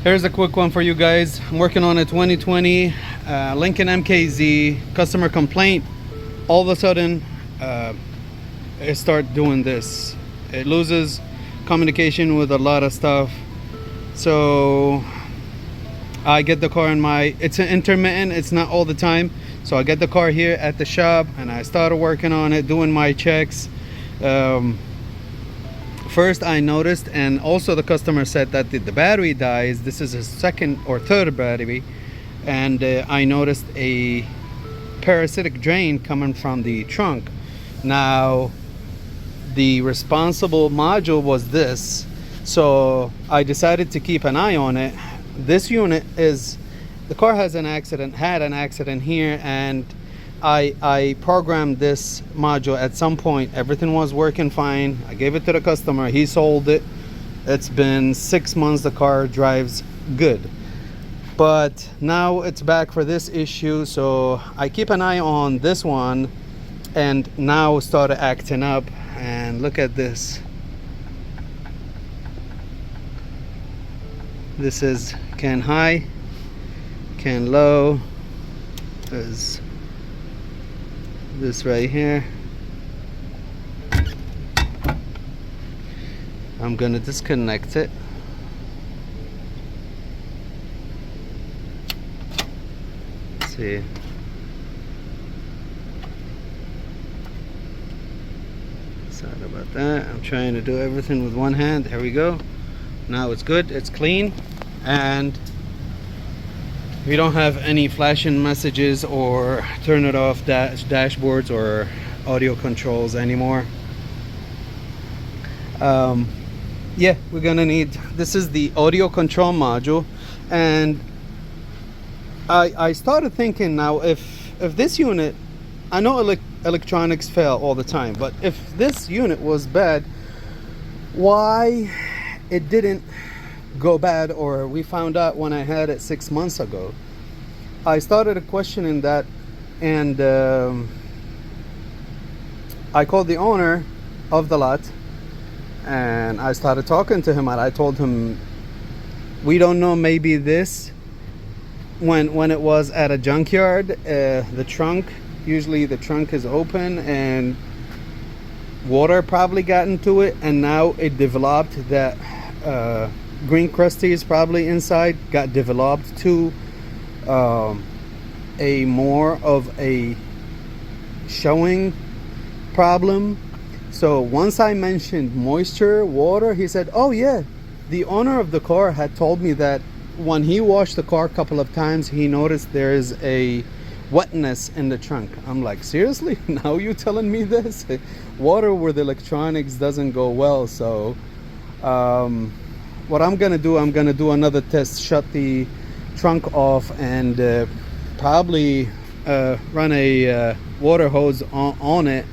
Here's a quick one for you guys. I'm working on a 2020 Lincoln MKZ customer complaint. All of a sudden, it starts doing this. It loses communication with a lot of stuff. So I get the car in my, it's an intermittent, it's not all the time. So I get the car here at the shop and I started working on it, doing my checks. First I noticed, and also the customer said that the battery dies. This is a second or third battery, and I noticed a parasitic drain coming from the trunk. Now the responsible module was this, so I decided to keep an eye on it. This unit is, the car has an accident, had an accident here, and I programmed this module at some point. Everything was working fine. I gave it to the customer. He sold it. It's been 6 months. The car drives good. But now it's back for this issue. So I keep an eye on this one, and now started acting up. And look at this. This is can high, can low. Is this right here. I'm gonna disconnect it. Let's see. Sorry about that. I'm trying to do everything with one hand. There we go. Now it's good. It's clean, and we don't have any flashing messages or turn it off dashboards or audio controls anymore. Yeah, we're gonna need, this is the audio control module, and I started thinking, now if this unit, I know electronics fail all the time, but if this unit was bad, why it didn't go bad, or we found out when I had it 6 months ago. I started questioning that, and I called the owner of the lot and I started talking to him, and I told him, we don't know, maybe this, when it was at a junkyard, the trunk, usually the trunk is open and water probably got into it, and now it developed that green crusties probably inside got developed to a more of a showing problem. So once I mentioned moisture, water, he said, oh yeah, the owner of the car had told me that when he washed the car a couple of times, he noticed there is a wetness in the trunk. I'm like, seriously? Now you telling me this? Water with electronics doesn't go well. So what I'm gonna do another test, shut the trunk off, and probably run a water hose on it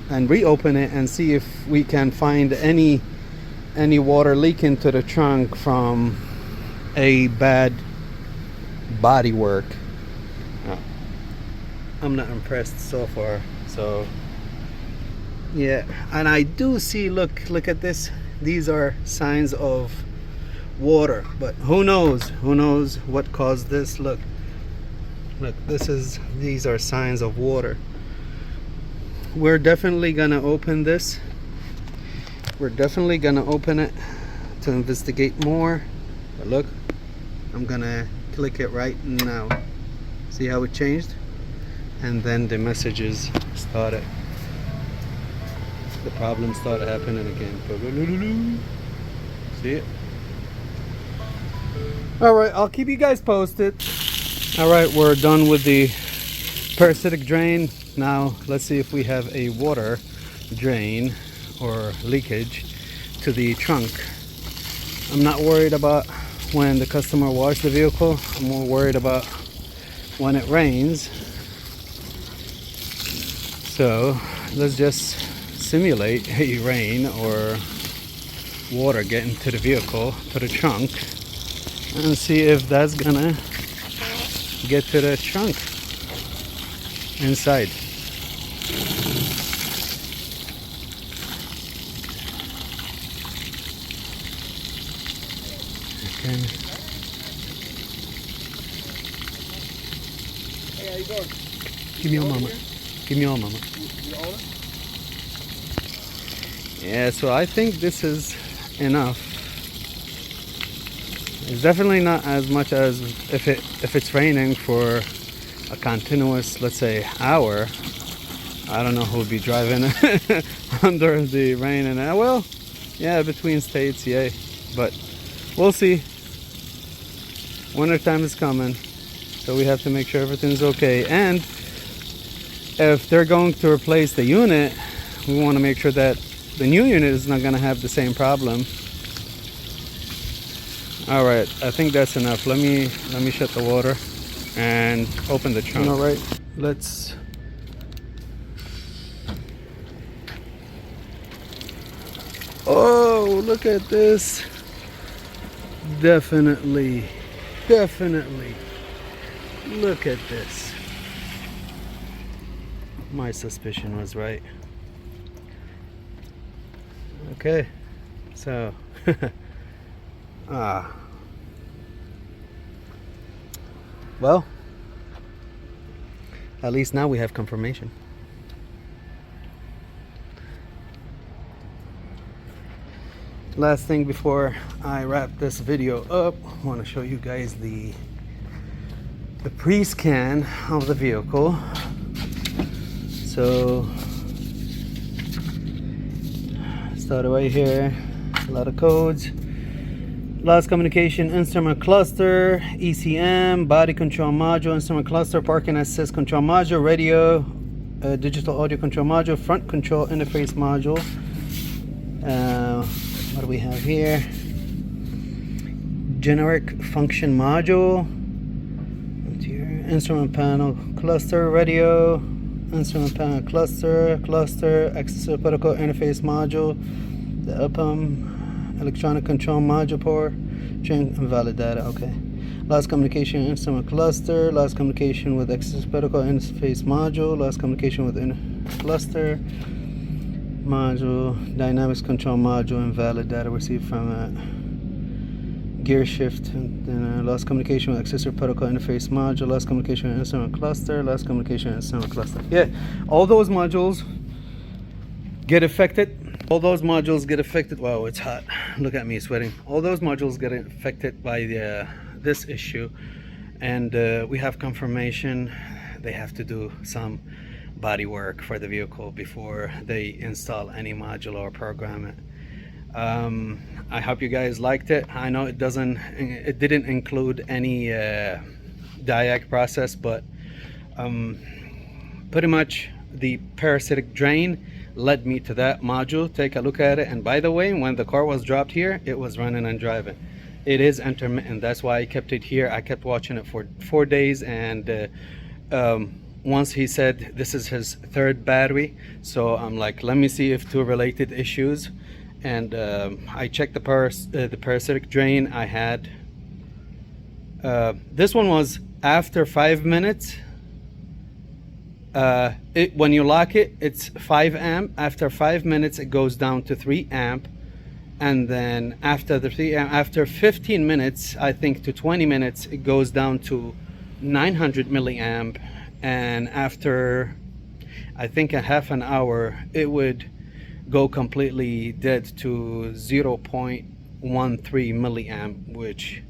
and reopen it and see if we can find any water leaking to the trunk from a bad body work. I'm not impressed so far. So yeah, and I do see, look at this, these are signs of water, but who knows what caused this. Look, these are signs of water. We're definitely gonna open this. We're definitely gonna open it to investigate more. But look, I'm gonna click it right now. See how it changed? And then the messages started, the problem started happening again. See it? All right, I'll keep you guys posted. All right, we're done with the parasitic drain. Now let's see if we have a water drain or leakage to the trunk. I'm not worried about when the customer washes the vehicle. I'm more worried about when it rains. So let's just simulate a rain or water getting to the vehicle, to the trunk, and see if that's gonna get to the trunk inside. Okay. Hey, how you doing? Give me your mama. Give me your mama. You own it? Yeah, so I think this is enough. It's definitely not as much as if it's raining for a continuous, let's say, hour. I don't know who would be driving under the rain and well, yeah, between states, yay. But we'll see. Winter time is coming, so we have to make sure everything's okay. And if they're going to replace the unit, we want to make sure that the new unit is not going to have the same problem. All right, I think that's enough. Let me shut the water and open the trunk. All right, let's. Oh, look at this. Definitely. Look at this. My suspicion was right. Okay, so well, at least now we have confirmation. Last thing before I wrap this video up, I want to show you guys the pre-scan of the vehicle. So start right here, a lot of codes. Last communication, instrument cluster, ECM, body control module, instrument cluster, parking assist control module, radio, digital audio control module, front control interface module. What do we have here? Generic function module, instrument panel cluster, radio, instrument panel cluster, access protocol interface module, the UPM, electronic control module port, chain invalid data. Okay. Last communication instrument cluster, last communication with access protocol interface module, last communication with cluster module, dynamics control module, invalid data received from gear shift, and then last communication with accessory protocol interface module, last communication with instrument cluster, last communication with instrument cluster. Yeah, all those modules get affected. All those modules get affected. Wow, it's hot. Look at me sweating. All those modules get affected by this issue, and we have confirmation they have to do some body work for the vehicle before they install any module or program it. I hope you guys liked it. I know it didn't include any diag process, but pretty much the parasitic drain led me to that module. Take a look at it. And by the way, when the car was dropped here, it was running and driving. It is intermittent, that's why I kept it here. I kept watching it for 4 days, and once he said this is his third battery, so I'm like, let me see if two related issues. And I checked the parasitic drain. I had this one was after 5 minutes. When you lock it, it's 5 amp. After 5 minutes, it goes down to 3 amp, and then after the 3 amp, after 15 minutes, I think to 20 minutes, it goes down to 900 milliamp. And after I think a half an hour, it would go completely dead to 0.13 milliamp, which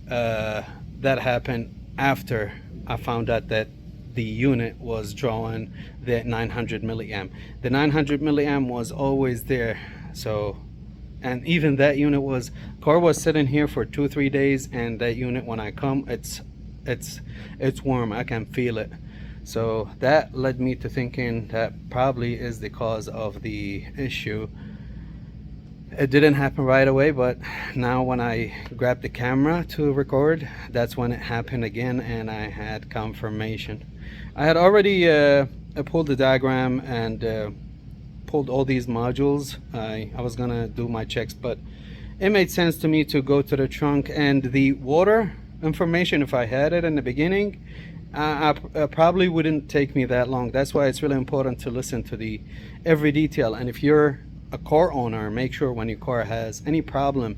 that happened after I found out that the unit was drawing the 900 milliamp. The 900 milliamp was always there. So, and even that unit car was sitting here for 2-3 days, and that unit, when I come, it's warm. I can feel it. So that led me to thinking that probably is the cause of the issue. It didn't happen right away, but now when I grabbed the camera to record, that's when it happened again, and I had confirmation. I had already pulled the diagram and pulled all these modules. I was gonna do my checks, but it made sense to me to go to the trunk, and the water information, if I had it in the beginning, I probably wouldn't take me that long. That's why it's really important to listen to every detail. And if you're a car owner, make sure when your car has any problem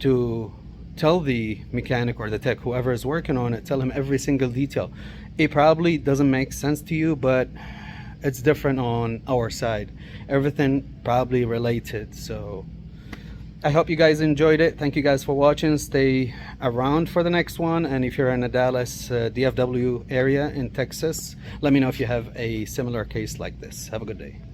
to tell the mechanic or the tech, whoever is working on it, tell him every single detail. It probably doesn't make sense to you, but it's different on our side. Everything probably related. So I hope you guys enjoyed it. Thank you guys for watching. Stay around for the next one, and if you're in the Dallas DFW area in Texas, let me know if you have a similar case like this. Have a good day.